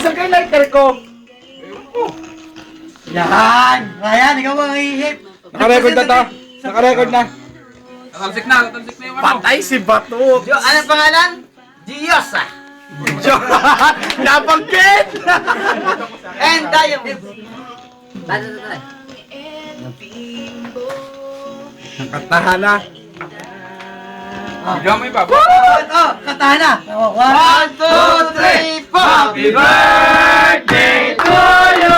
Asan kayo lighter ko? Yan! Ryan, ikaw ang ihip! Naka-record na to. Naka-record na. Tatalsik na yung ano. Patay si Bato. Anong pangalan? Giosa! Nabanggit! And tayo! Nakatahan na. Bigyan mo yung baba. Kantahan na! 1, 2, 3, 4! Happy birthday to you!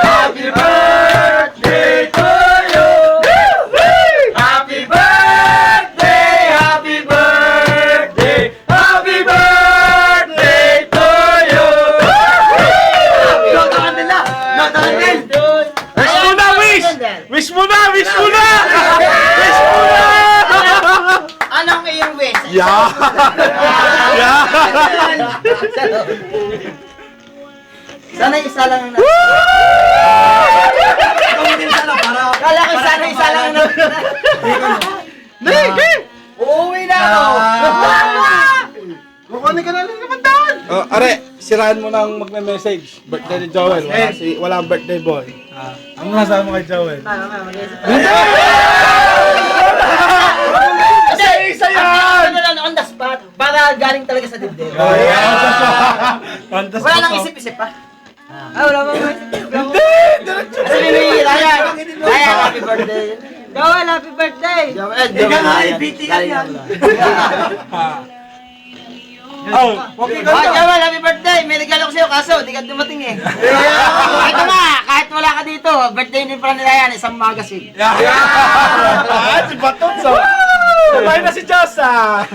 Happy birthday to you! Happy birthday! Happy birthday! Happy birthday to you! Loto Candela! Loto Candela! Wish mo na, wish! Wish mo na, wish mo na! Wish mo na! Anong iyong wish? Yeah! Yeah! Sana isa lang ang Kala ko sana isa lang ang Uuwi na ako! Kukunin ka na lang naman doon! Oh, are, siraan mo nang magme-message. Birthday ni Joel. Walang birthday boy. Ano masasabi mo kay Joel? Isa yan! Ano lang on the spot? Para galing talaga sa dibdib. Oh, yeah. Wala nang isip-isip pa. Wala bang isip-isip? Hindi! Diretso Ryan, happy birthday. Joel, happy birthday! Ikaw nga, BTL yan. Oh, okay ka na. Joel, happy birthday! May regalo ko sa'yo kaso, di ka dumating eh. Ito nga, kahit wala ka dito, birthday din pala nila yan, isang magazine. Ah, si Batot so. Sabay na si Josa.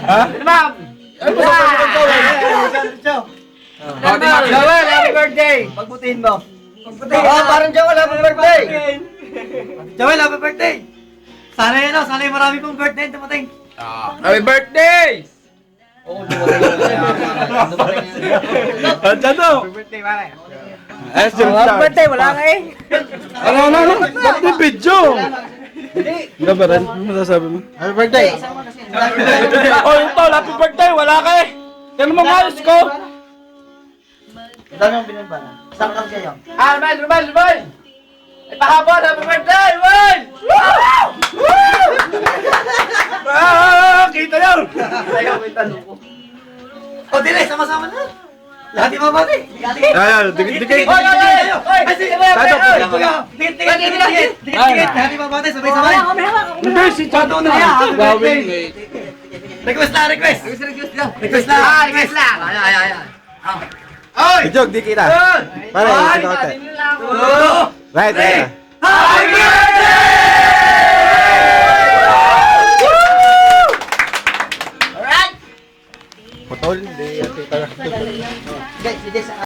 Ha? Ma'am! Ano ba sabi ko Joel? Joel, happy birthday! Pagbutihin mo. Parang Joel, happy birthday! Joel, happy birthday! Sana yun, sana yung marami pong birthday dumating. Happy birthday! Andiyan daw. Birthday, pare. Eh, Happy birthday, wala ka eh! Ano? Ba't may video? Hindi ba rin? Ano masasabi mo? Happy birthday! Oh, ito, happy birthday, wala ka eh. Yan mo ayos ko. Ang dami mong binimba na. Isang kang kayo. Rumal! Ipahabol, happy birthday, Will! Kita yun! O, dire, sama-sama na. Lahat yung mabati. Ayan, dikit. Dikit. Lahat yung mabati, sabay-sabay. Hindi, si Chado na. Gawin. Request na. Request lang. Ay! Jog, di kita. Pare, ito ka. Right, right. Happy birthday! Alright! Putol, hindi. Guys,